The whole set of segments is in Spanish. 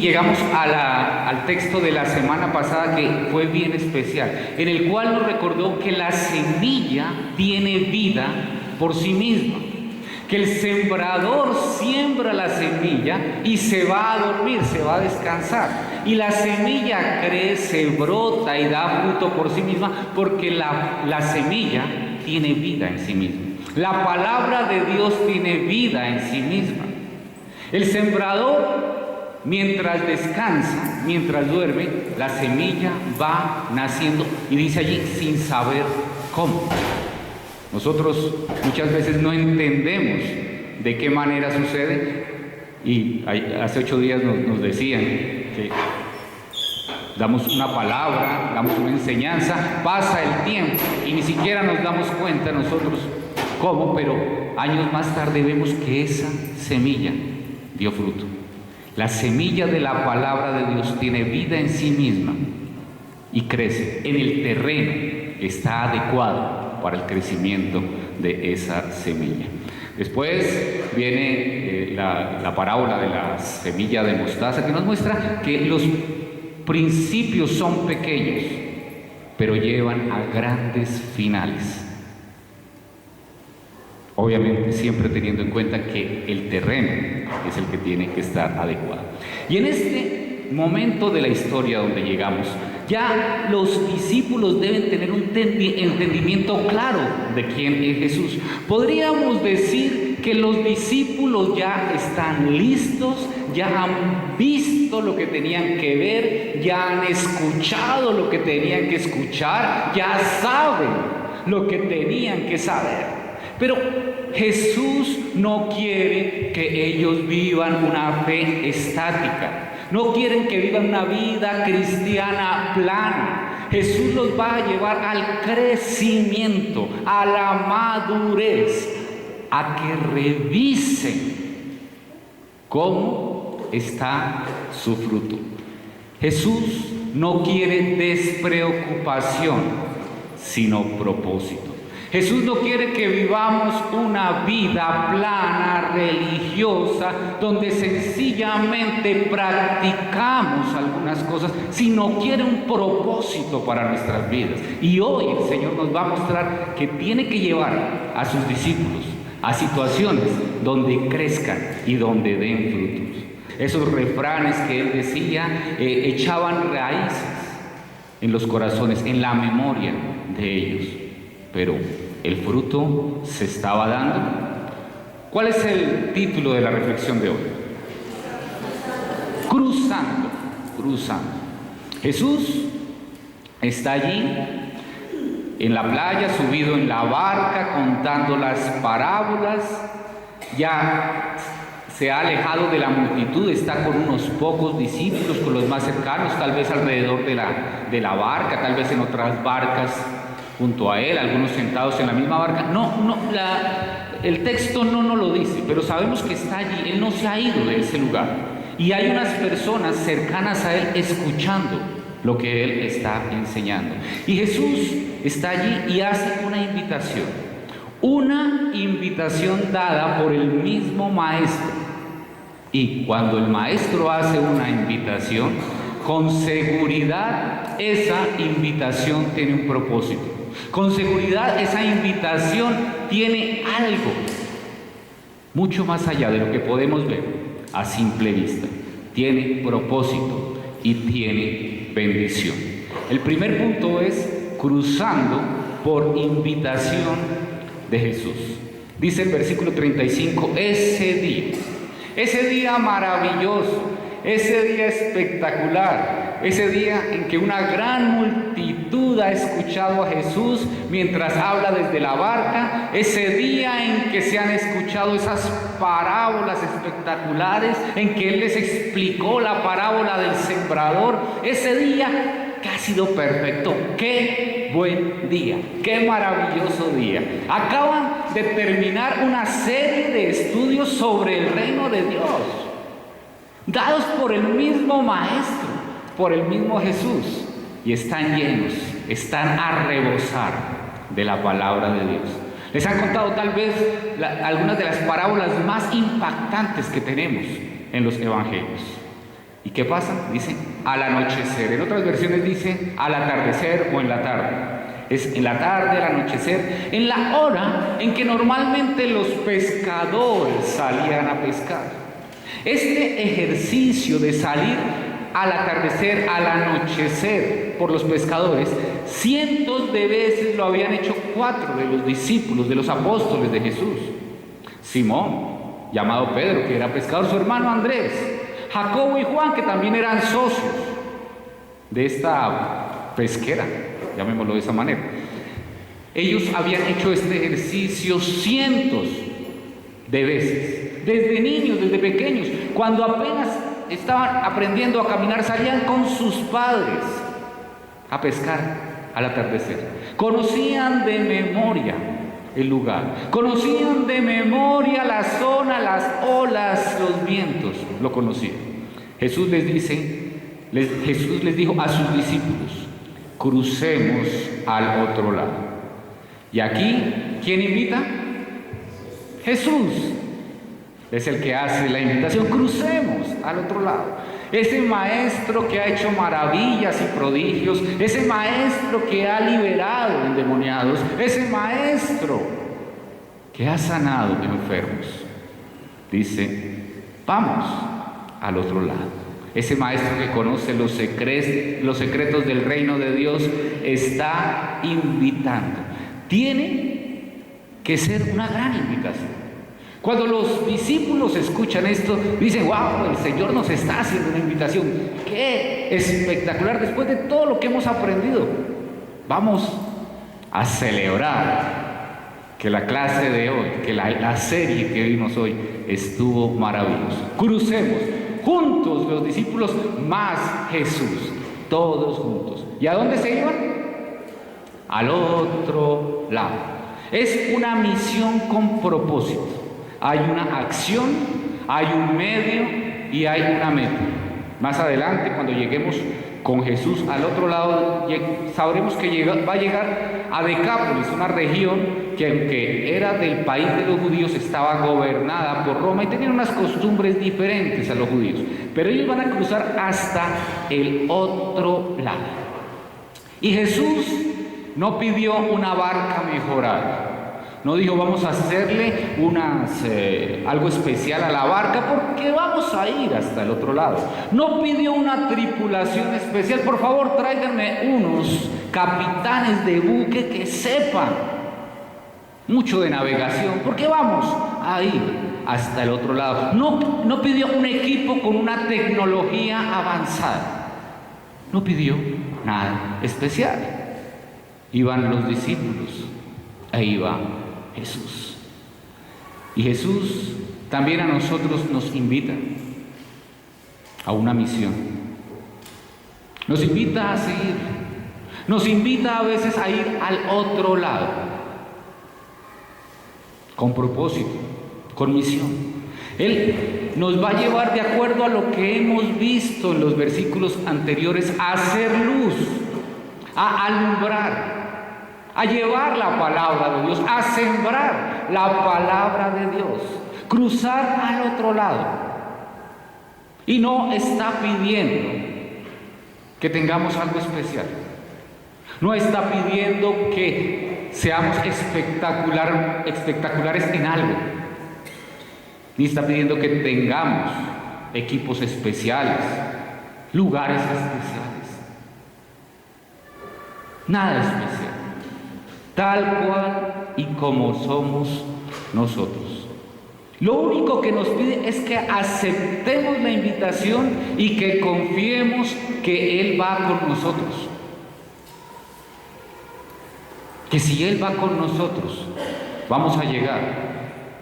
llegamos al texto de la semana pasada, que fue bien especial, en el cual nos recordó que la semilla tiene vida por sí misma, que el sembrador siembra la semilla y se va a dormir, se va a descansar, y la semilla crece, brota y da fruto por sí misma, porque la semilla tiene vida en sí misma. La palabra de Dios tiene vida en sí misma. El sembrador, mientras descansa, mientras duerme, la semilla va naciendo, y dice allí, sin saber cómo. Nosotros muchas veces no entendemos de qué manera sucede, y hace 8 días nos decían que damos una palabra, damos una enseñanza, pasa el tiempo y ni siquiera nos damos cuenta nosotros cómo, pero años más tarde vemos que esa semilla dio fruto. La semilla de la palabra de Dios tiene vida en sí misma y crece en el terreno que está adecuado para el crecimiento de esa semilla. Después viene la parábola de la semilla de mostaza, que nos muestra que los principios son pequeños, pero llevan a grandes finales. Obviamente siempre teniendo en cuenta que el terreno es el que tiene que estar adecuado. Y en este momento de la historia donde llegamos, ya los discípulos deben tener un entendimiento claro de quién es Jesús. Podríamos decir que los discípulos ya están listos, ya han visto lo que tenían que ver, ya han escuchado lo que tenían que escuchar, ya saben lo que tenían que saber. Pero Jesús no quiere que ellos vivan una fe estática. No quieren que vivan una vida cristiana plana. Jesús los va a llevar al crecimiento, a la madurez, a que revisen cómo está su fruto. Jesús no quiere despreocupación, sino propósito. Jesús no quiere que vivamos una vida plana, religiosa, donde sencillamente practicamos algunas cosas, sino quiere un propósito para nuestras vidas. Y hoy el Señor nos va a mostrar que tiene que llevar a sus discípulos a situaciones donde crezcan y donde den frutos. Esos refranes que Él decía echaban raíces en los corazones, en la memoria de ellos. Pero el fruto se estaba dando. ¿Cuál es el título de la reflexión de hoy? Cruzando. Jesús está allí en la playa, subido en la barca, contando las parábolas. Ya se ha alejado de la multitud, está con unos pocos discípulos, con los más cercanos, tal vez alrededor de la barca, tal vez en otras barcas junto a él, algunos sentados en la misma barca. El texto no nos lo dice, pero sabemos que está allí. Él no se ha ido de ese lugar. Y hay unas personas cercanas a él escuchando lo que él está enseñando. Y Jesús está allí y hace una invitación dada por el mismo maestro. Y cuando el maestro hace una invitación, con seguridad esa invitación tiene un propósito. Con seguridad esa invitación tiene algo mucho más allá de lo que podemos ver a simple vista. Tiene propósito y tiene bendición. El primer punto es cruzando por invitación de Jesús. Dice el versículo 35, ese día maravilloso, ese día espectacular, ese día en que una gran multitud ha escuchado a Jesús mientras habla desde la barca, ese día en que se han escuchado esas parábolas espectaculares, en que Él les explicó la parábola del sembrador, ese día que ha sido perfecto. ¡Qué buen día! ¡Qué maravilloso día! Acaban de terminar una serie de estudios sobre el reino de Dios, dados por el mismo Maestro, por el mismo Jesús, y están llenos, están a rebosar de la palabra de Dios. Les han contado tal vez algunas de las parábolas más impactantes que tenemos en los evangelios. ¿Y qué pasa? Dice al anochecer. En otras versiones dice al atardecer o en la tarde. Es en la tarde, al anochecer, en la hora en que normalmente los pescadores salían a pescar. Este ejercicio de salir al atardecer, al anochecer por los pescadores, cientos de veces lo habían hecho 4 de los discípulos, de los apóstoles de Jesús. Simón, llamado Pedro, que era pescador, su hermano Andrés, Jacobo y Juan, que también eran socios de esta pesquera, llamémoslo de esa manera. Ellos habían hecho este ejercicio cientos de veces, desde niños, desde pequeños, cuando apenas estaban aprendiendo a caminar, salían con sus padres a pescar al atardecer. Conocían de memoria el lugar, conocían de memoria la zona, las olas, los vientos, lo conocían. Jesús les dijo a sus discípulos: crucemos al otro lado. Y aquí, ¿quién invita? Jesús es el que hace la invitación. Crucemos al otro lado. Ese maestro que ha hecho maravillas y prodigios, ese maestro que ha liberado endemoniados, ese maestro que ha sanado enfermos, dice: vamos al otro lado. Ese maestro que conoce los secretos del reino de Dios está invitando. Tiene que ser una gran invitación. Cuando los discípulos escuchan esto, dicen: wow, el Señor nos está haciendo una invitación. ¡Qué espectacular! Después de todo lo que hemos aprendido, vamos a celebrar que la clase de hoy, que la serie que vimos hoy estuvo maravillosa. Crucemos juntos los discípulos más Jesús, todos juntos. ¿Y a dónde se iban? Al otro lado. Es una misión con propósito. Hay una acción, hay un medio y hay una meta. Más adelante, cuando lleguemos con Jesús al otro lado, sabremos que va a llegar a Decápolis, una región que, aunque era del país de los judíos, estaba gobernada por Roma y tenían unas costumbres diferentes a los judíos. Pero ellos van a cruzar hasta el otro lado. Y Jesús no pidió una barca mejorada. No dijo: vamos a hacerle algo especial a la barca porque vamos a ir hasta el otro lado. No pidió una tripulación especial: por favor, tráiganme unos capitanes de buque que sepan mucho de navegación, porque vamos a ir hasta el otro lado. No pidió un equipo con una tecnología avanzada. No pidió nada especial. Iban los discípulos, ahí iba Jesús. Y Jesús también a nosotros nos invita a una misión. Nos invita a seguir. Nos invita a veces a ir al otro lado. Con propósito, con misión. Él nos va a llevar, de acuerdo a lo que hemos visto en los versículos anteriores, a hacer luz, a alumbrar, a llevar la palabra de Dios, a sembrar la palabra de Dios, cruzar al otro lado. Y no está pidiendo que tengamos algo especial. No está pidiendo que seamos espectaculares en algo. Ni está pidiendo que tengamos equipos especiales, lugares especiales. Nada especial. Tal cual y como somos nosotros. Lo único que nos pide es que aceptemos la invitación y que confiemos que Él va con nosotros. Que si Él va con nosotros, vamos a llegar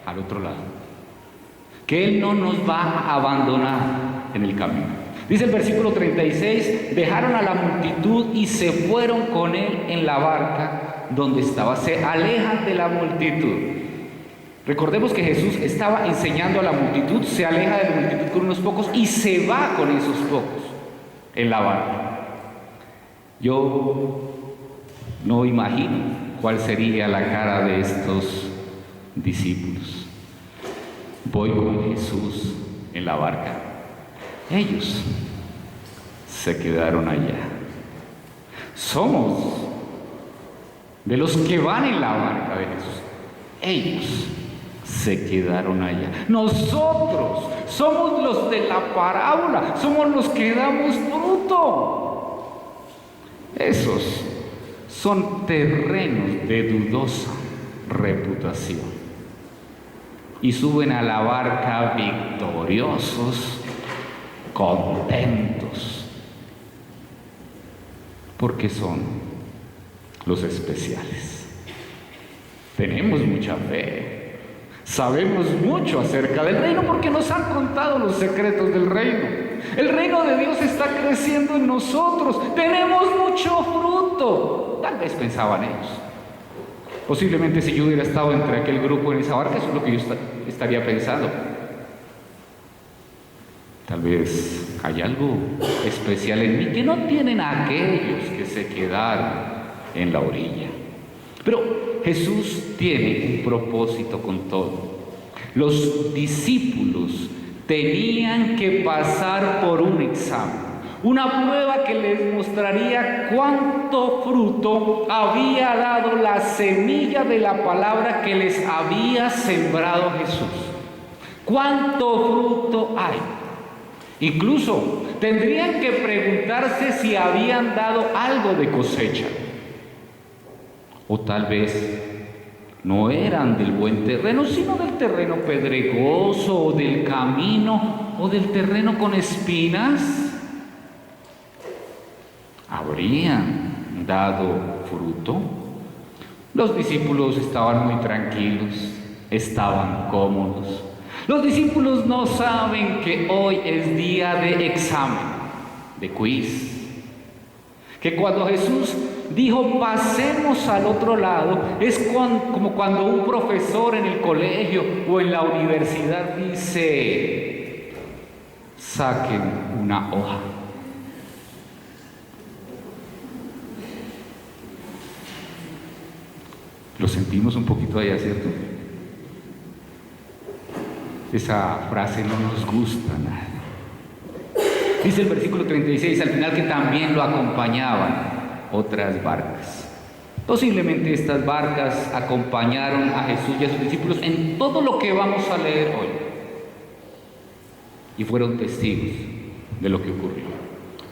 al otro lado. Que Él no nos va a abandonar en el camino. Dice el versículo 36, dejaron a la multitud y se fueron con Él en la barca donde estaba. Se alejan de la multitud. Recordemos que Jesús estaba enseñando a la multitud, se aleja de la multitud con unos pocos y se va con esos pocos en la barca. Yo no imagino cuál sería la cara de estos discípulos. Voy con Jesús en la barca. Ellos se quedaron allá. Somos de los que van en la barca de Jesús. Ellos se quedaron allá. Nosotros somos los de la parábola, somos los que damos fruto. Esos son terrenos de dudosa reputación y suben a la barca victoriosos, contentos, porque son los especiales. Tenemos mucha fe, sabemos mucho acerca del reino porque nos han contado los secretos del reino. El reino de Dios está creciendo en nosotros, tenemos mucho fruto. Tal vez pensaban ellos. Posiblemente si yo hubiera estado entre aquel grupo en esa barca, eso es lo que yo estaría pensando. Tal vez hay algo especial en mí que no tienen aquellos que se quedaron en la orilla. Pero Jesús tiene un propósito con todo. Los discípulos tenían que pasar por un examen, una prueba que les mostraría cuánto fruto había dado la semilla de la palabra que les había sembrado Jesús. ¿Cuánto fruto hay? Incluso tendrían que preguntarse si habían dado algo de cosecha. O tal vez no eran del buen terreno, sino del terreno pedregoso, o del camino, o del terreno con espinas. ¿Habrían dado fruto? Los discípulos estaban muy tranquilos, estaban cómodos. Los discípulos no saben que hoy es día de examen, de quiz. Que cuando Jesús dijo pasemos al otro lado, es como cuando un profesor en el colegio o en la universidad dice, saquen una hoja. Lo sentimos un poquito allá, ¿cierto? Esa frase no nos gusta nada. Dice el versículo 36 al final que también lo acompañaban otras barcas. Posiblemente estas barcas acompañaron a Jesús y a sus discípulos en todo lo que vamos a leer hoy. Y fueron testigos de lo que ocurrió.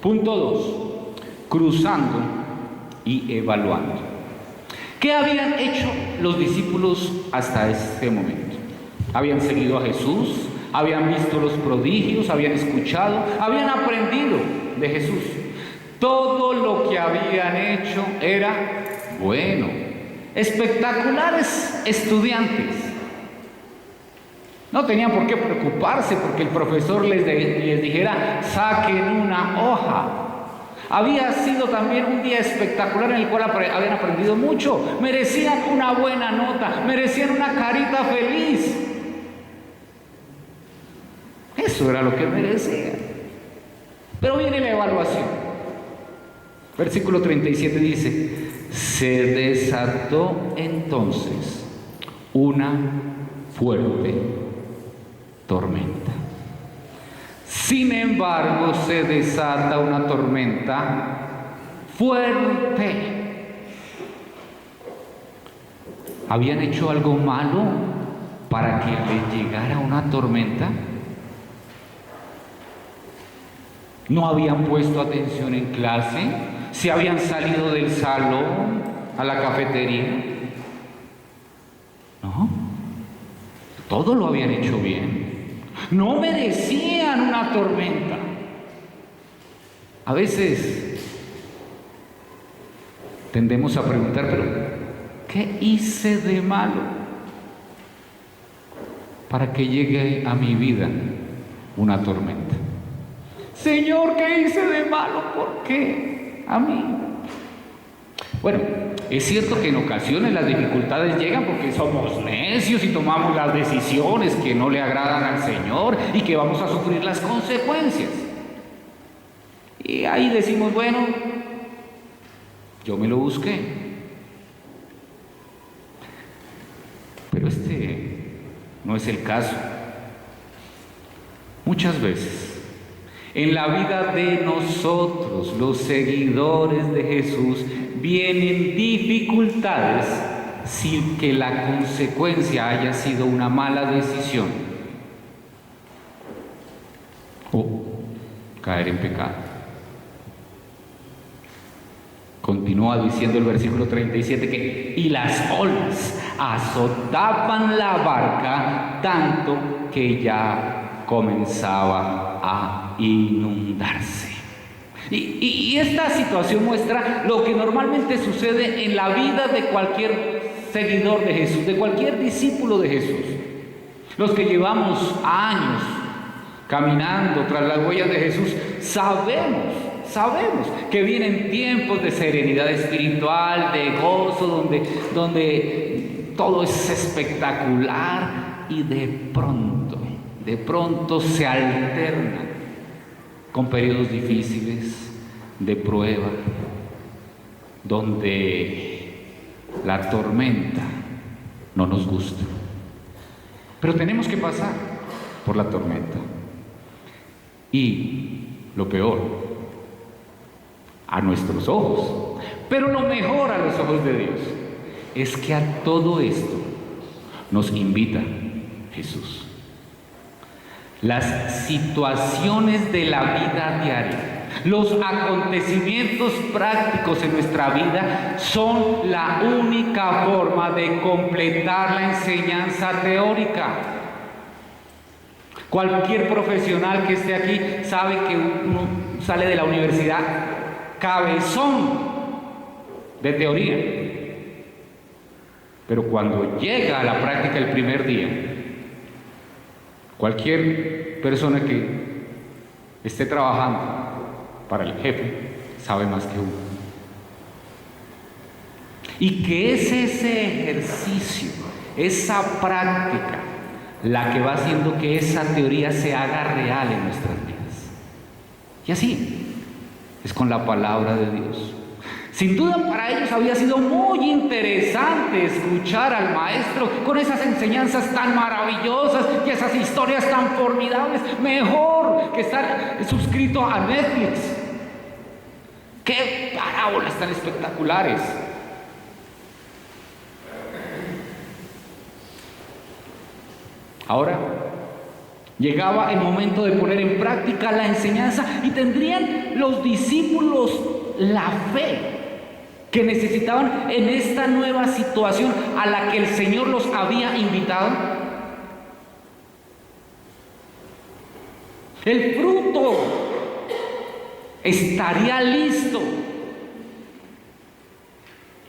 Punto 2. Cruzando y evaluando. ¿Qué habían hecho los discípulos hasta este momento? Habían seguido a Jesús, habían visto los prodigios, habían escuchado, habían aprendido de Jesús. Todo lo que habían hecho era bueno. Espectaculares estudiantes. No tenían por qué preocuparse porque el profesor les dijera, saquen una hoja. Había sido también un día espectacular en el cual habían aprendido mucho. Merecían una buena nota, merecían una carita feliz. Eso era lo que merecían. Pero viene la evaluación. Versículo 37 dice, se desató entonces una fuerte tormenta. Sin embargo, se desata una tormenta fuerte. ¿Habían hecho algo malo para que les llegara una tormenta? ¿No habían puesto atención en clase? ¿Se habían salido del salón a la cafetería? No, todo lo habían hecho bien. No merecían una tormenta. A veces tendemos a preguntar, pero ¿qué hice de malo para que llegue a mi vida una tormenta? Señor, ¿qué hice de malo? ¿Por qué a mí? Bueno, es cierto que en ocasiones las dificultades llegan porque somos necios y tomamos las decisiones que no le agradan al Señor y que vamos a sufrir las consecuencias. Y ahí decimos, bueno, yo me lo busqué. Pero este no es el caso. Muchas veces En la vida de nosotros, los seguidores de Jesús, vienen dificultades sin que la consecuencia haya sido una mala decisión o caer en pecado. Continúa diciendo el versículo 37 que y las olas azotaban la barca tanto que ya comenzaba a inundarse. Y esta situación muestra lo que normalmente sucede en la vida de cualquier seguidor de Jesús, de cualquier discípulo de Jesús. Los que llevamos años caminando tras las huellas de Jesús, sabemos que vienen tiempos de serenidad espiritual, de gozo, donde todo es espectacular y de pronto se alternan con periodos difíciles de prueba, donde la tormenta no nos gusta. Pero tenemos que pasar por la tormenta. Y lo peor, a nuestros ojos, pero lo mejor a los ojos de Dios, es que a todo esto nos invita Jesús. Las situaciones de la vida diaria, los acontecimientos prácticos en nuestra vida son la única forma de completar la enseñanza teórica. Cualquier profesional que esté aquí sabe que uno sale de la universidad cabezón de teoría, pero cuando llega a la práctica el primer día, cualquier persona que esté trabajando para el jefe sabe más que uno. Y que es ese ejercicio, esa práctica, la que va haciendo que esa teoría se haga real en nuestras vidas. Y así es con la palabra de Dios. Sin duda para ellos había sido muy interesante escuchar al maestro con esas enseñanzas tan maravillosas y esas historias tan formidables. Mejor que estar suscrito a Netflix. ¡Qué parábolas tan espectaculares! Ahora llegaba el momento de poner en práctica la enseñanza y tendrían los discípulos la fe que necesitaban en esta nueva situación a la que el Señor los había invitado. El fruto estaría listo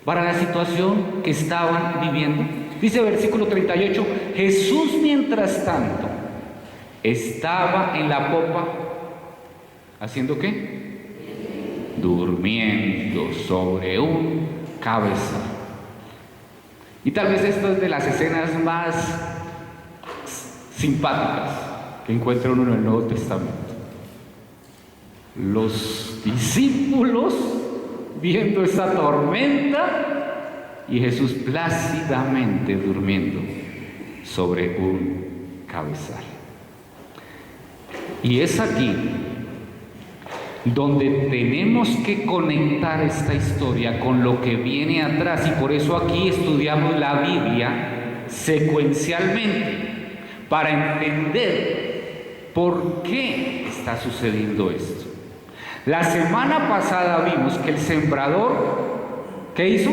para la situación que estaban viviendo. Dice versículo 38, Jesús mientras tanto estaba en la popa, ¿haciendo qué? Durmiendo sobre un cabezal. Y tal vez esto es de las escenas más simpáticas que encuentra uno en el Nuevo Testamento. Los discípulos viendo esa tormenta y Jesús plácidamente durmiendo sobre un cabezal. Y es aquí donde tenemos que conectar esta historia con lo que viene atrás, y por eso aquí estudiamos la Biblia secuencialmente, para entender por qué está sucediendo esto. La semana pasada vimos que el sembrador, ¿qué hizo?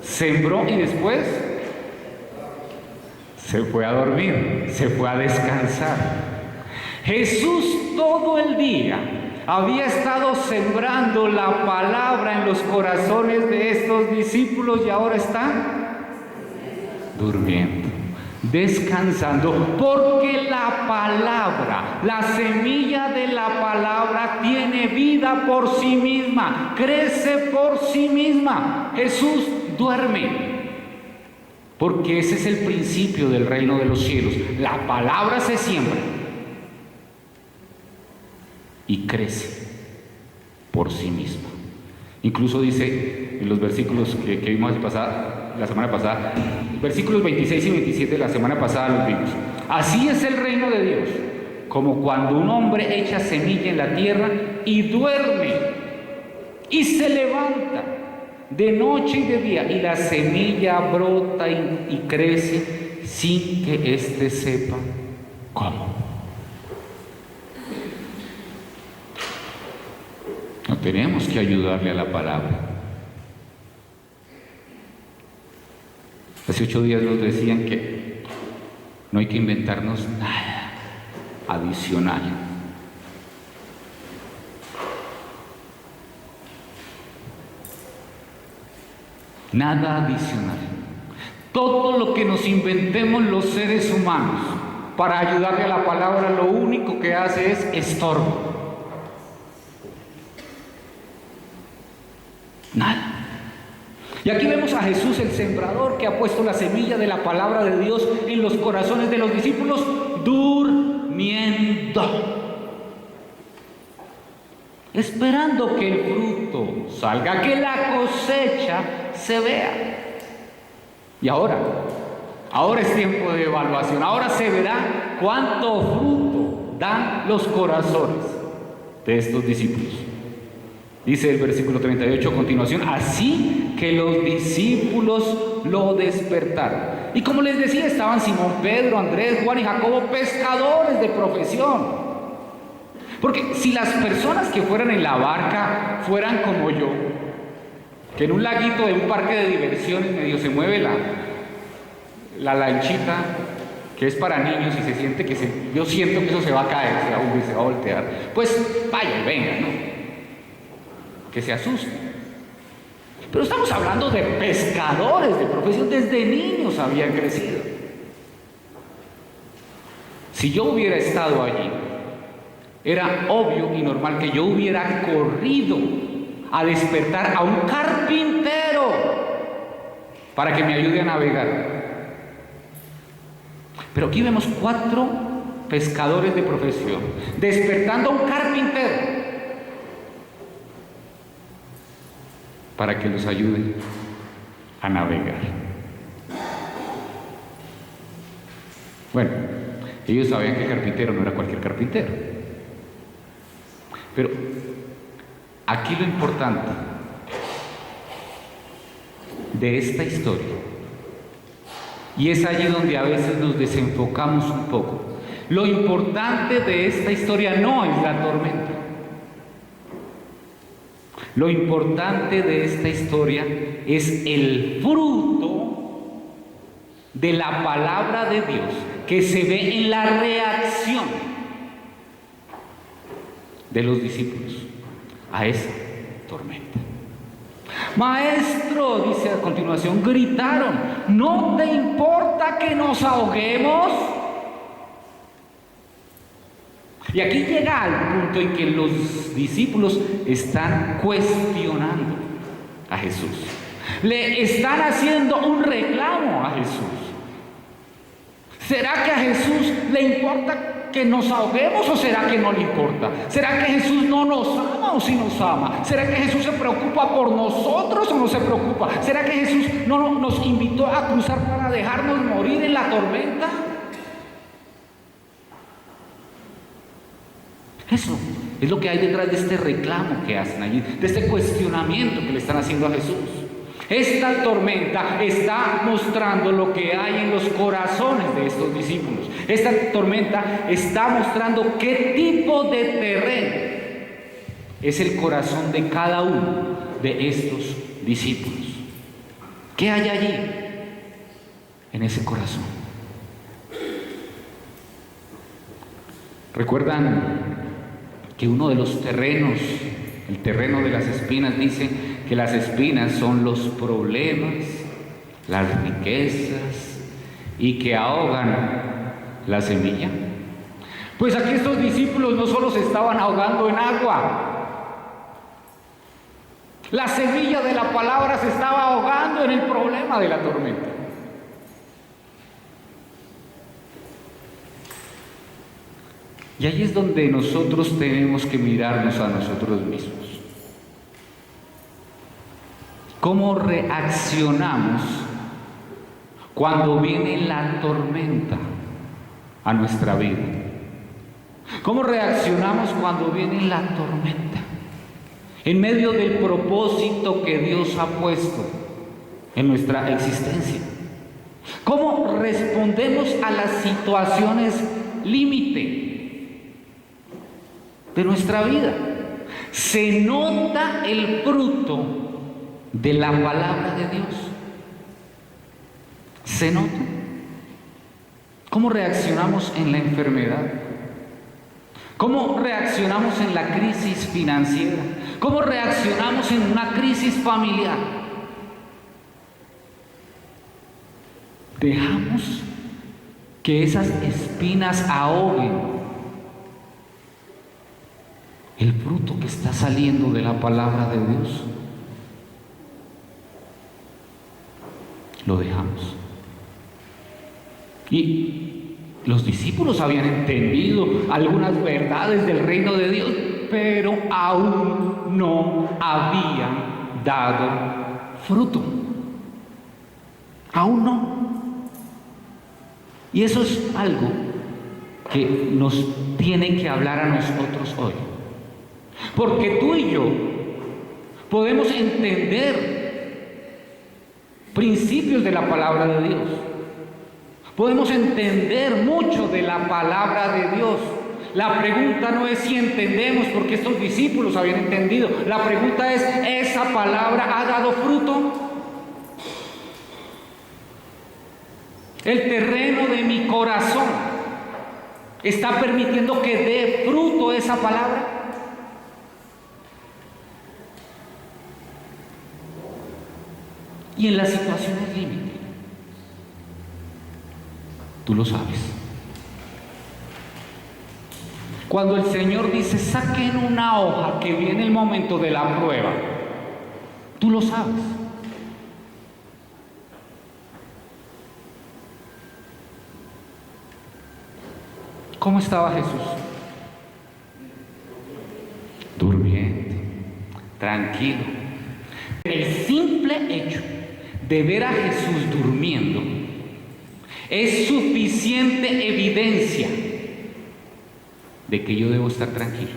Sembró y después se fue a dormir, se fue a descansar. Jesús todo el día había estado sembrando la palabra en los corazones de estos discípulos y ahora está durmiendo, descansando, porque la palabra, la semilla de la palabra tiene vida por sí misma, crece por sí misma. Jesús duerme, porque ese es el principio del reino de los cielos. La palabra se siembra y crece por sí misma. Incluso dice en los versículos que vimos la semana pasada, versículos 26 y 27 de la semana pasada los vimos. Así es el reino de Dios, como cuando un hombre echa semilla en la tierra y duerme y se levanta de noche y de día y la semilla brota y crece sin que éste sepa cómo. No tenemos que ayudarle a la palabra. Hace 8 días nos decían que no hay que inventarnos nada adicional. Nada adicional. Todo lo que nos inventemos los seres humanos para ayudarle a la palabra, lo único que hace es estorbo. Nada. Y aquí vemos a Jesús el sembrador que ha puesto la semilla de la palabra de Dios en los corazones de los discípulos durmiendo, esperando que el fruto salga, que la cosecha se vea. Y ahora es tiempo de evaluación, ahora se verá cuánto fruto dan los corazones de estos discípulos. Dice el versículo 38 a continuación, así que los discípulos lo despertaron. Y como les decía, estaban Simón, Pedro, Andrés, Juan y Jacobo, pescadores de profesión. Porque si las personas que fueran en la barca fueran como yo, que en un laguito de un parque de diversiones medio se mueve la lanchita, que es para niños y se siente yo siento que eso se va a caer, se va a hundir, se va a voltear, pues vaya, venga, ¿no? Que se asusten. Pero estamos hablando de pescadores de profesión, desde niños habían crecido. Si yo hubiera estado allí, era obvio y normal que yo hubiera corrido a despertar a un carpintero para que me ayude a navegar. Pero aquí vemos 4 pescadores de profesión despertando a un carpintero para que los ayude a navegar. Bueno, ellos sabían que el carpintero no era cualquier carpintero. Pero aquí lo importante de esta historia, y es allí donde a veces nos desenfocamos un poco, lo importante de esta historia no es la tormenta. Lo importante de esta historia es el fruto de la palabra de Dios que se ve en la reacción de los discípulos a esa tormenta. Maestro, dice a continuación, gritaron, ¿no te importa que nos ahoguemos? Y aquí llega al punto en que los discípulos están cuestionando a Jesús. Le están haciendo un reclamo a Jesús. ¿Será que a Jesús le importa que nos ahoguemos o será que no le importa? ¿Será que Jesús no nos ama o sí nos ama? ¿Será que Jesús se preocupa por nosotros o no se preocupa? ¿Será que Jesús no nos invitó a cruzar para dejarnos morir en la tormenta? Eso es lo que hay detrás de este reclamo que hacen allí, de este cuestionamiento que le están haciendo a Jesús. Esta tormenta está mostrando lo que hay en los corazones de estos discípulos. Esta tormenta está mostrando qué tipo de terreno es el corazón de cada uno de estos discípulos. ¿Qué hay allí en ese corazón? ¿Recuerdan que uno de los terrenos, el terreno de las espinas, dice que las espinas son los problemas, las riquezas y que ahogan la semilla? Pues aquí estos discípulos no solo se estaban ahogando en agua, la semilla de la palabra se estaba ahogando en el problema de la tormenta. Y ahí es donde nosotros tenemos que mirarnos a nosotros mismos. ¿Cómo reaccionamos cuando viene la tormenta a nuestra vida? ¿Cómo reaccionamos cuando viene la tormenta? En medio del propósito que Dios ha puesto en nuestra existencia. ¿Cómo respondemos a las situaciones límite de nuestra vida? Se nota el fruto de la palabra de Dios. Se nota. ¿Cómo reaccionamos en la enfermedad? ¿Cómo reaccionamos en la crisis financiera? ¿Cómo reaccionamos en una crisis familiar? Dejamos que esas espinas ahoguen el fruto que está saliendo de la palabra de Dios. Lo dejamos. Y los discípulos habían entendido algunas verdades del reino de Dios, pero aún no habían dado fruto. Aún no. Y eso es algo que nos tiene que hablar a nosotros hoy. Porque tú y yo podemos entender principios de la palabra de Dios. Podemos entender mucho de la palabra de Dios. La pregunta no es si entendemos, porque estos discípulos habían entendido. La pregunta es, ¿esa palabra ha dado fruto? El terreno de mi corazón está permitiendo que dé fruto esa palabra. Y en las situaciones límite, tú lo sabes. Cuando el Señor dice, saquen una hoja que viene el momento de la prueba, tú lo sabes. ¿Cómo estaba Jesús? Durmiendo, tranquilo. El simple hecho de ver a Jesús durmiendo es suficiente evidencia de que yo debo estar tranquilo.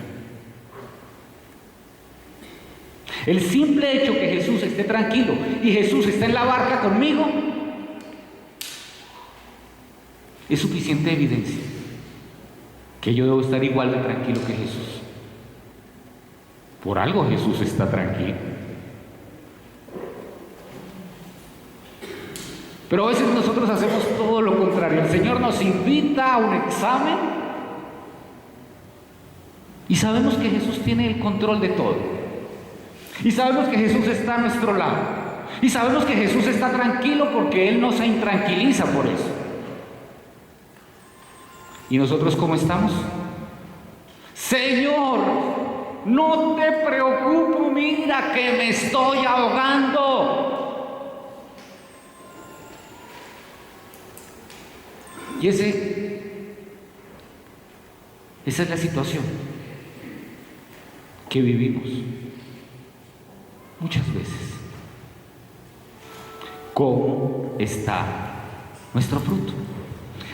El simple hecho que Jesús esté tranquilo y Jesús está en la barca conmigo es suficiente evidencia que yo debo estar igual de tranquilo que Jesús. Por algo Jesús está tranquilo. Pero a veces nosotros hacemos todo lo contrario. El Señor nos invita a un examen y sabemos que Jesús tiene el control de todo. Y sabemos que Jesús está a nuestro lado. Y sabemos que Jesús está tranquilo porque Él no se intranquiliza por eso. ¿Y nosotros cómo estamos? Señor, no te preocupes, mira que me estoy ahogando. Y esa es la situación que vivimos muchas veces. ¿Cómo está nuestro fruto?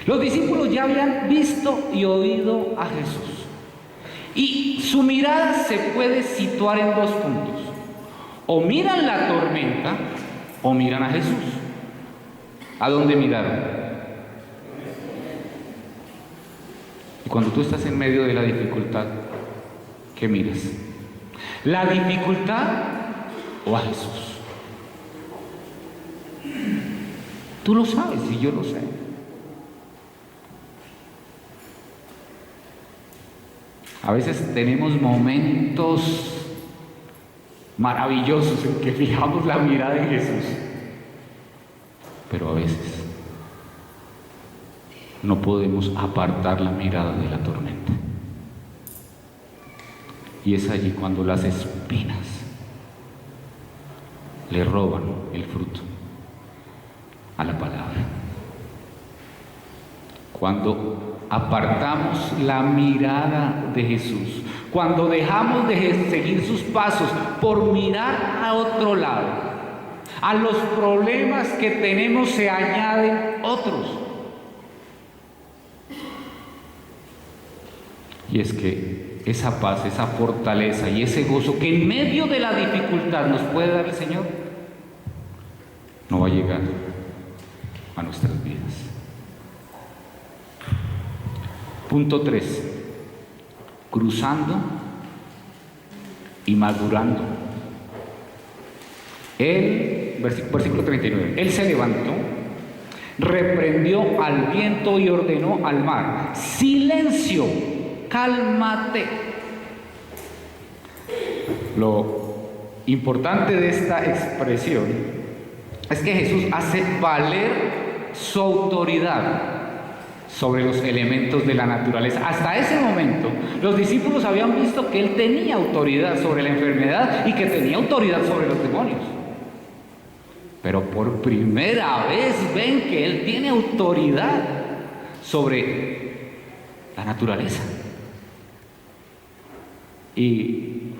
Los discípulos ya habían visto y oído a Jesús. Y su mirada se puede situar en dos puntos. O miran la tormenta o miran a Jesús. ¿A dónde miraron? Y cuando tú estás en medio de la dificultad, ¿qué miras? ¿La dificultad o a Jesús? Tú lo sabes y yo lo sé. A veces tenemos momentos maravillosos en que fijamos la mirada en Jesús, pero a veces no podemos apartar la mirada de la tormenta. Y es allí cuando las espinas le roban el fruto a la palabra. Cuando apartamos la mirada de Jesús, cuando dejamos de seguir sus pasos por mirar a otro lado, a los problemas que tenemos se añaden otros. Y es que esa paz, esa fortaleza y ese gozo que en medio de la dificultad nos puede dar el Señor, no va a llegar a nuestras vidas. Punto 3. Cruzando y madurando. Él, versículo 39, Él se levantó, reprendió al viento y ordenó al mar: silencio, cálmate. Lo importante de esta expresión es que Jesús hace valer su autoridad sobre los elementos de la naturaleza. Hasta ese momento, los discípulos habían visto que Él tenía autoridad sobre la enfermedad y que tenía autoridad sobre los demonios. Pero por primera vez ven que Él tiene autoridad sobre la naturaleza. Y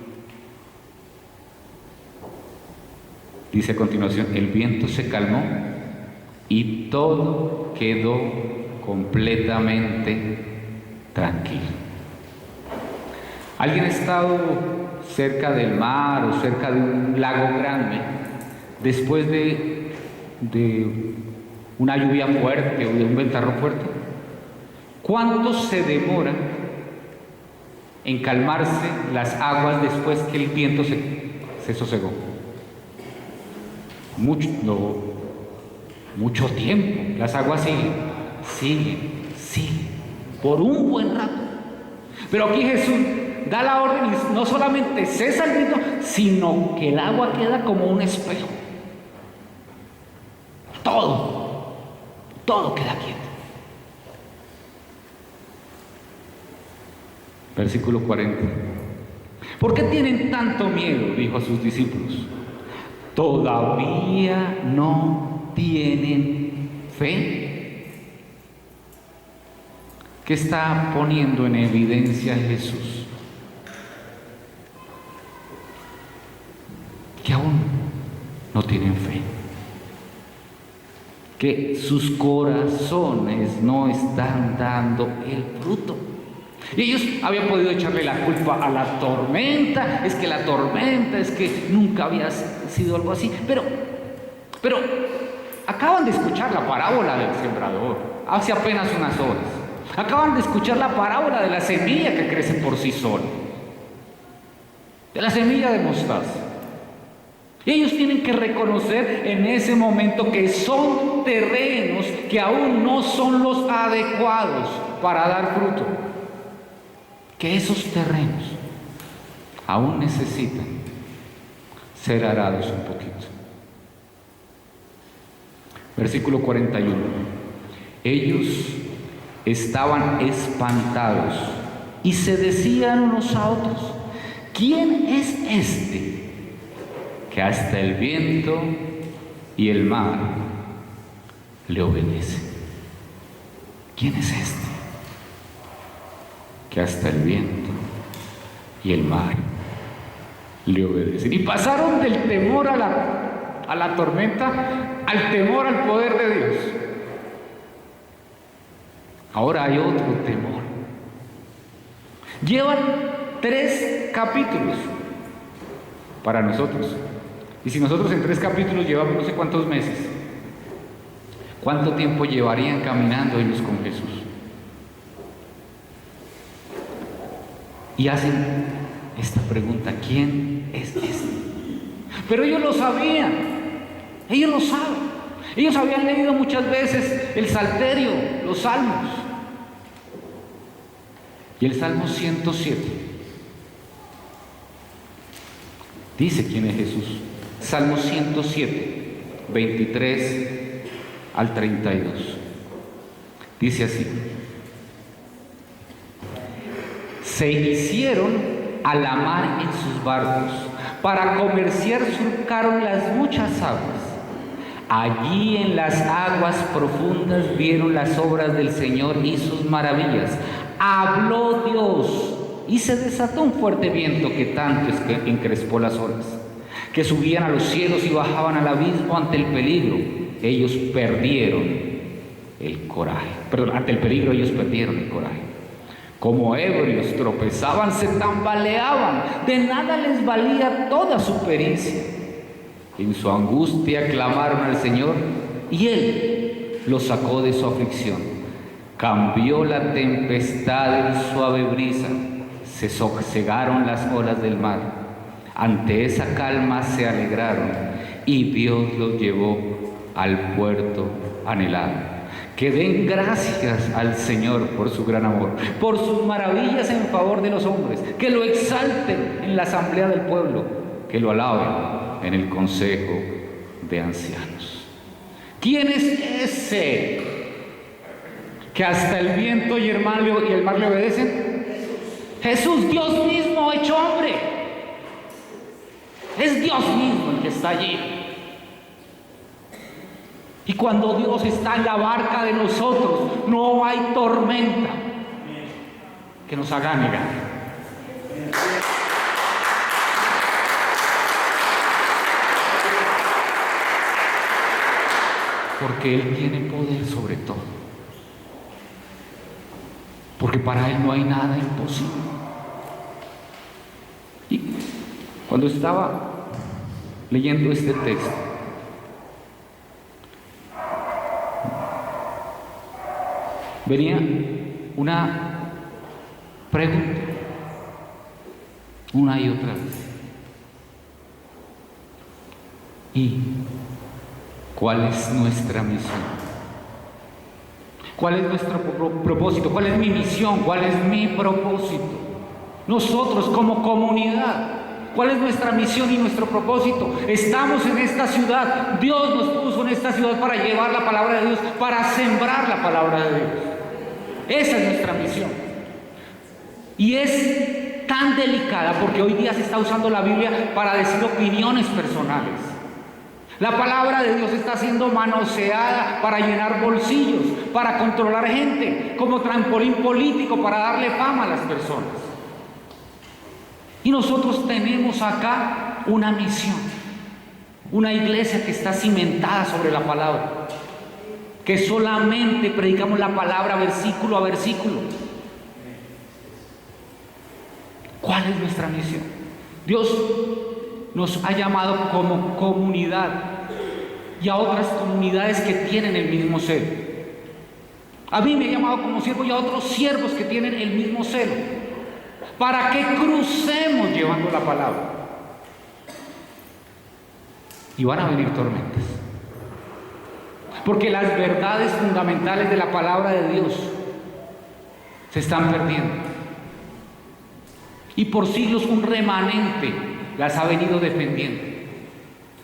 dice a continuación: el viento se calmó y todo quedó completamente tranquilo. ¿Alguien ha estado cerca del mar o cerca de un lago grande después de una lluvia fuerte o de un ventarrón fuerte? ¿Cuánto se demora en calmarse las aguas después que el viento se sosegó? Mucho tiempo. Las aguas siguen por un buen rato. Pero aquí Jesús da la orden y no solamente cesa el viento, sino que el agua queda como un espejo. Todo queda quieto. Versículo 40. ¿Por qué tienen tanto miedo?, dijo a sus discípulos. ¿Todavía no tienen fe? ¿Qué está poniendo en evidencia Jesús? Que aún no tienen fe, que sus corazones no están dando el fruto. Y ellos habían podido echarle la culpa a la tormenta, es que la tormenta, es que nunca había sido algo así, pero acaban de escuchar la parábola del sembrador hace apenas unas horas. Acaban de escuchar la parábola de la semilla que crece por sí sola, de la semilla de mostaza. Y ellos tienen que reconocer en ese momento que son terrenos que aún no son los adecuados para dar fruto, que esos terrenos aún necesitan ser arados un poquito. Versículo 41. Ellos estaban espantados y se decían unos a otros: ¿quién es este que hasta el viento y el mar le obedecen? ¿Quién es este que hasta el viento y el mar le obedecen? Y pasaron del temor a la tormenta al temor al poder de Dios. Ahora hay otro temor. Llevan 3 capítulos para nosotros. Y si nosotros en 3 capítulos llevamos no sé cuántos meses, ¿cuánto tiempo llevarían caminando ellos con Jesús? Y hacen esta pregunta: ¿quién es este? Pero ellos lo sabían, ellos lo saben. Ellos habían leído muchas veces el Salterio, los Salmos. Y el Salmo 107 dice quién es Jesús. Salmo 107, 23 al 32. Dice así: se hicieron a la mar en sus barcos, para comerciar surcaron las muchas aguas. Allí en las aguas profundas vieron las obras del Señor y sus maravillas. Habló Dios y se desató un fuerte viento que tanto encrespó las olas, que subían a los cielos y bajaban al abismo ante el peligro. Ellos perdieron el coraje. Ante el peligro ellos perdieron el coraje. Como ebrios tropezaban, se tambaleaban, de nada les valía toda su pericia. En su angustia clamaron al Señor y Él los sacó de su aflicción. Cambió la tempestad en suave brisa, se sosegaron las olas del mar. Ante esa calma se alegraron y Dios los llevó al puerto anhelado. Que den gracias al Señor por su gran amor, por sus maravillas en favor de los hombres, que lo exalten en la asamblea del pueblo, que lo alaben en el consejo de ancianos. ¿Quién es ese que hasta el viento y el mar le obedecen? Jesús, Dios mismo hecho hombre. Es Dios mismo el que está allí. Y cuando Dios está en la barca de nosotros, no hay tormenta que nos haga negar. Porque Él tiene poder sobre todo. Porque para Él no hay nada imposible. Y cuando estaba leyendo este texto, venía una pregunta, una y otra vez. ¿Y cuál es nuestra misión? ¿Cuál es nuestro propósito? ¿Cuál es mi misión? ¿Cuál es mi propósito? Nosotros como comunidad, ¿cuál es nuestra misión y nuestro propósito? Estamos en esta ciudad. Dios nos puso en esta ciudad para llevar la palabra de Dios, para sembrar la palabra de Dios. Esa es nuestra misión. Y es tan delicada porque hoy día se está usando la Biblia para decir opiniones personales. La palabra de Dios está siendo manoseada para llenar bolsillos, para controlar gente, como trampolín político para darle fama a las personas. Y nosotros tenemos acá una misión, una iglesia que está cimentada sobre la palabra, que solamente predicamos la palabra versículo a versículo. ¿Cuál es nuestra misión? Dios nos ha llamado como comunidad y a otras comunidades que tienen el mismo celo. A mí me ha llamado como siervo y a otros siervos que tienen el mismo celo, para que crucemos llevando la palabra. Y van a venir tormentas, porque las verdades fundamentales de la palabra de Dios se están perdiendo. Y por siglos un remanente las ha venido defendiendo.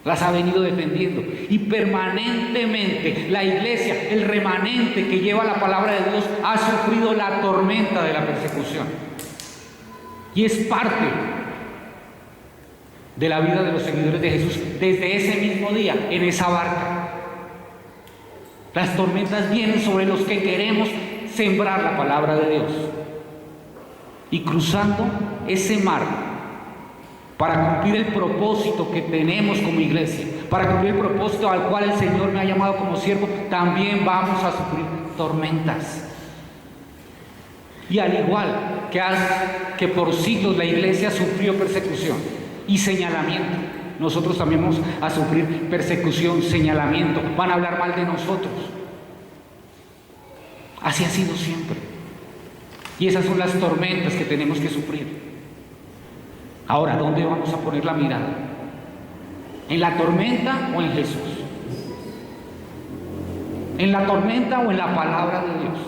Las ha venido defendiendo. Y permanentemente la iglesia, el remanente que lleva la palabra de Dios, ha sufrido la tormenta de la persecución. Y es parte de la vida de los seguidores de Jesús desde ese mismo día, en esa barca. Las tormentas vienen sobre los que queremos sembrar la palabra de Dios. Y cruzando ese mar para cumplir el propósito que tenemos como iglesia, para cumplir el propósito al cual el Señor me ha llamado como siervo, también vamos a sufrir tormentas. Y al igual que por siglos la iglesia sufrió persecución y señalamiento, nosotros también vamos a sufrir persecución, señalamiento, van a hablar mal de nosotros. Así ha sido siempre. Y esas son las tormentas que tenemos que sufrir. Ahora, ¿dónde vamos a poner la mirada? ¿En la tormenta o en Jesús? ¿En la tormenta o en la palabra de Dios?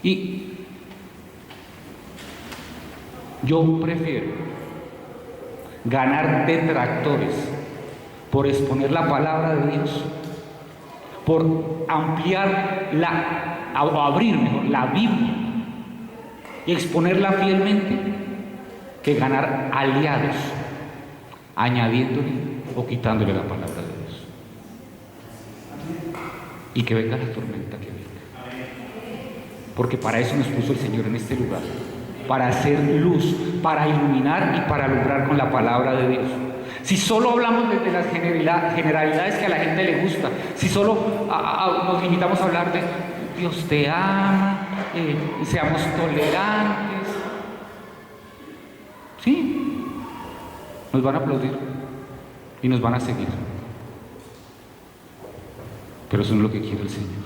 Y yo prefiero ganar detractores por exponer la palabra de Dios, por ampliar o abrir mejor la Biblia y exponerla fielmente, que ganar aliados añadiéndole o quitándole la palabra de Dios. Y que venga la tormenta que venga, porque para eso nos puso el Señor en este lugar, para hacer luz, para iluminar y para alumbrar con la palabra de Dios. Si solo hablamos desde las generalidades que a la gente le gusta, si solo nos limitamos a hablar de Dios te ama, seamos tolerantes. Sí, nos van a aplaudir y nos van a seguir. Pero eso no es lo que quiere el Señor.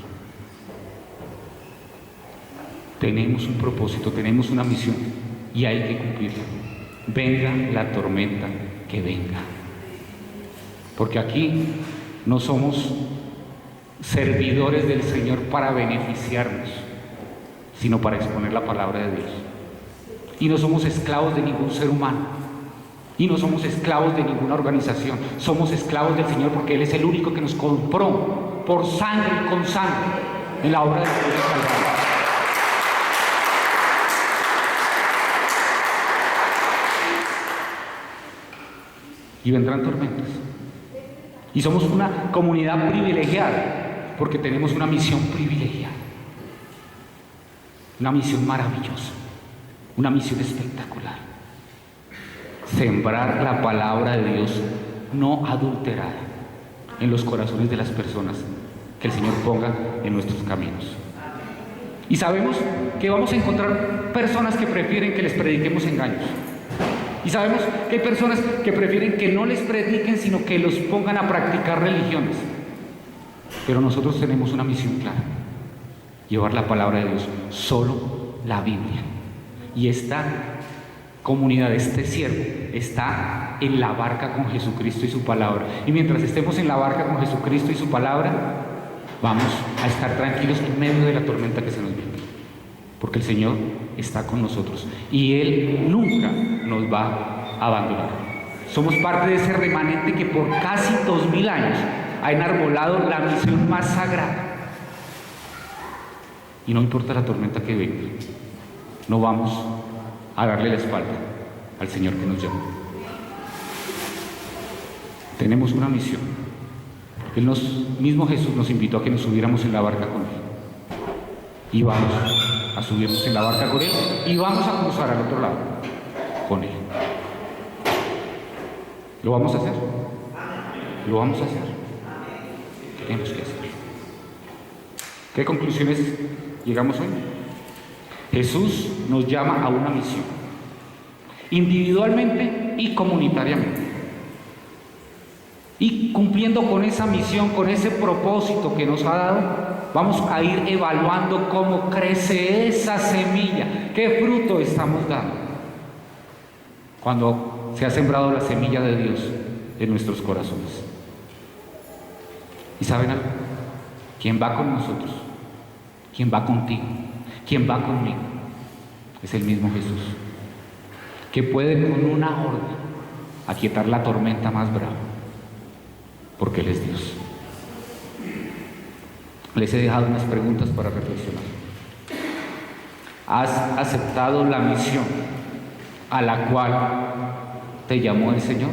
Tenemos un propósito, tenemos una misión y hay que cumplirla. Venga la tormenta que venga. Porque aquí no somos servidores del Señor para beneficiarnos, sino para exponer la palabra de Dios. Y no somos esclavos de ningún ser humano. Y no somos esclavos de ninguna organización. Somos esclavos del Señor porque Él es el único que nos compró por sangre y con sangre en la obra de Dios del Calvario. Y vendrán tormentas. Y somos una comunidad privilegiada porque tenemos una misión privilegiada. Una misión maravillosa. Una misión espectacular. Sembrar la palabra de Dios no adulterada en los corazones de las personas que el Señor ponga en nuestros caminos. Y sabemos que vamos a encontrar personas que prefieren que les prediquemos engaños. Y sabemos que hay personas que prefieren que no les prediquen, sino que los pongan a practicar religiones. Pero nosotros tenemos una misión clara: llevar la palabra de Dios, solo la Biblia. Y esta comunidad, este siervo, está en la barca con Jesucristo y su palabra. Y mientras estemos en la barca con Jesucristo y su palabra, vamos a estar tranquilos en medio de la tormenta que se nos viene. Porque el Señor está con nosotros y Él nunca nos va a abandonar. Somos parte de ese remanente que por casi 2000 años ha enarbolado la misión más sagrada. Y no importa la tormenta que venga, no vamos a darle la espalda al Señor que nos llama. Tenemos una misión. Mismo Jesús nos invitó a que nos subiéramos en la barca con Él. Y vamos a subirnos en la barca con Él y vamos a cruzar al otro lado con Él. ¿Lo vamos a hacer? Lo vamos a hacer. Tenemos que hacerlo. ¿Qué conclusiones llegamos hoy? Jesús nos llama a una misión, individualmente y comunitariamente. Y cumpliendo con esa misión, con ese propósito que nos ha dado, vamos a ir evaluando cómo crece esa semilla, qué fruto estamos dando cuando se ha sembrado la semilla de Dios en nuestros corazones. ¿Y saben algo? ¿Quién va con nosotros? ¿Quién va contigo? ¿Quién va conmigo? Es el mismo Jesús, que puede con una orden aquietar la tormenta más brava, porque Él es Dios. Les he dejado unas preguntas para reflexionar. ¿Has aceptado la misión a la cual te llamó el Señor?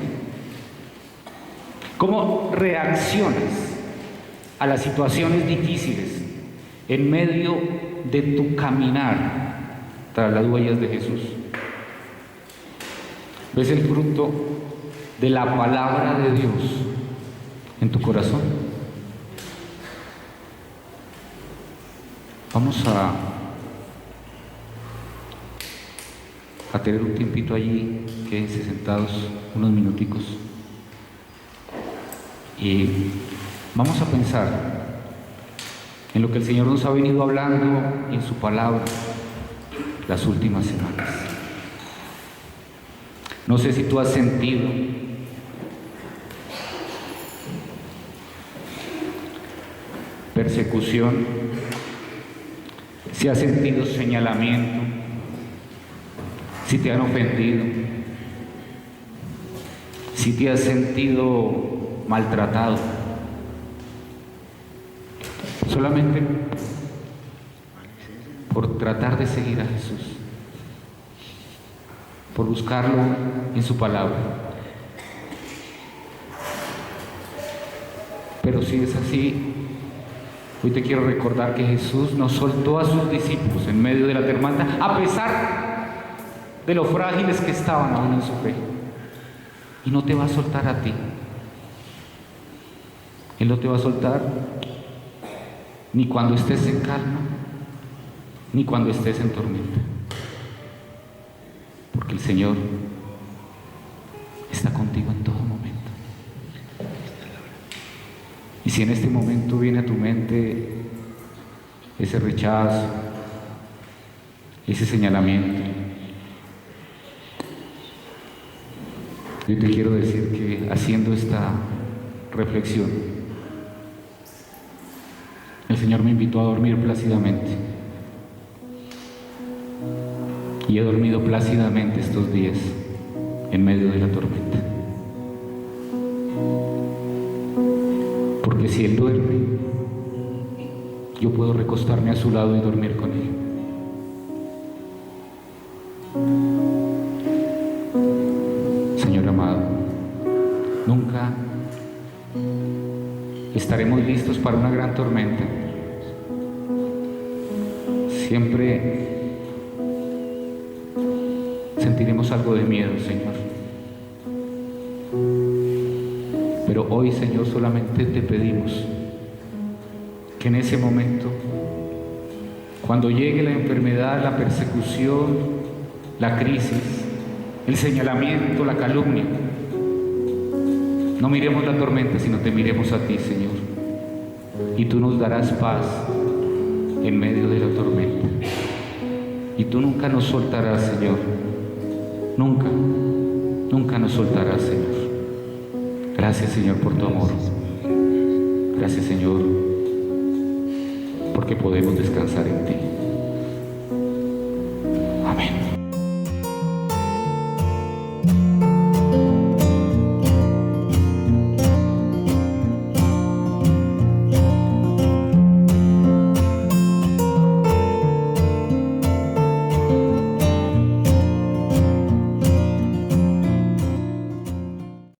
¿Cómo reaccionas a las situaciones difíciles en medio de tu caminar tras las huellas de Jesús? ¿Ves el fruto de la palabra de Dios en tu corazón? Vamos a tener un tiempito allí, quédense sentados unos minuticos y vamos a pensar en lo que el Señor nos ha venido hablando en su palabra las últimas semanas. No sé si tú has sentido persecución, si has sentido señalamiento, si te han ofendido, si te has sentido maltratado, solamente por tratar de seguir a Jesús, por buscarlo en su palabra. Pero si es así, hoy te quiero recordar que Jesús nos soltó a sus discípulos en medio de la tormenta, a pesar de lo frágiles que estaban aún en su fe. Y no te va a soltar a ti. Él no te va a soltar ni cuando estés en calma, ni cuando estés en tormenta, porque el Señor está contigo en todo momento. Y si en este momento viene a tu mente ese rechazo, ese señalamiento, yo te quiero decir que haciendo esta reflexión, el Señor me invitó a dormir plácidamente. Y he dormido plácidamente estos días en medio de la tormenta. Porque si Él duerme, yo puedo recostarme a su lado y dormir con Él. Señor amado, nunca estaremos listos para una gran tormenta. Siempre sentiremos algo de miedo, Señor. Pero hoy, Señor, solamente te pedimos que en ese momento, cuando llegue la enfermedad, la persecución, la crisis, el señalamiento, la calumnia, no miremos la tormenta, sino te miremos a ti, Señor. Y tú nos darás paz en medio de la tormenta. Y tú nunca nos soltarás, Señor. Nunca, nunca nos soltarás, Señor. Gracias, Señor, por tu amor. Gracias, Señor, porque podemos descansar en ti.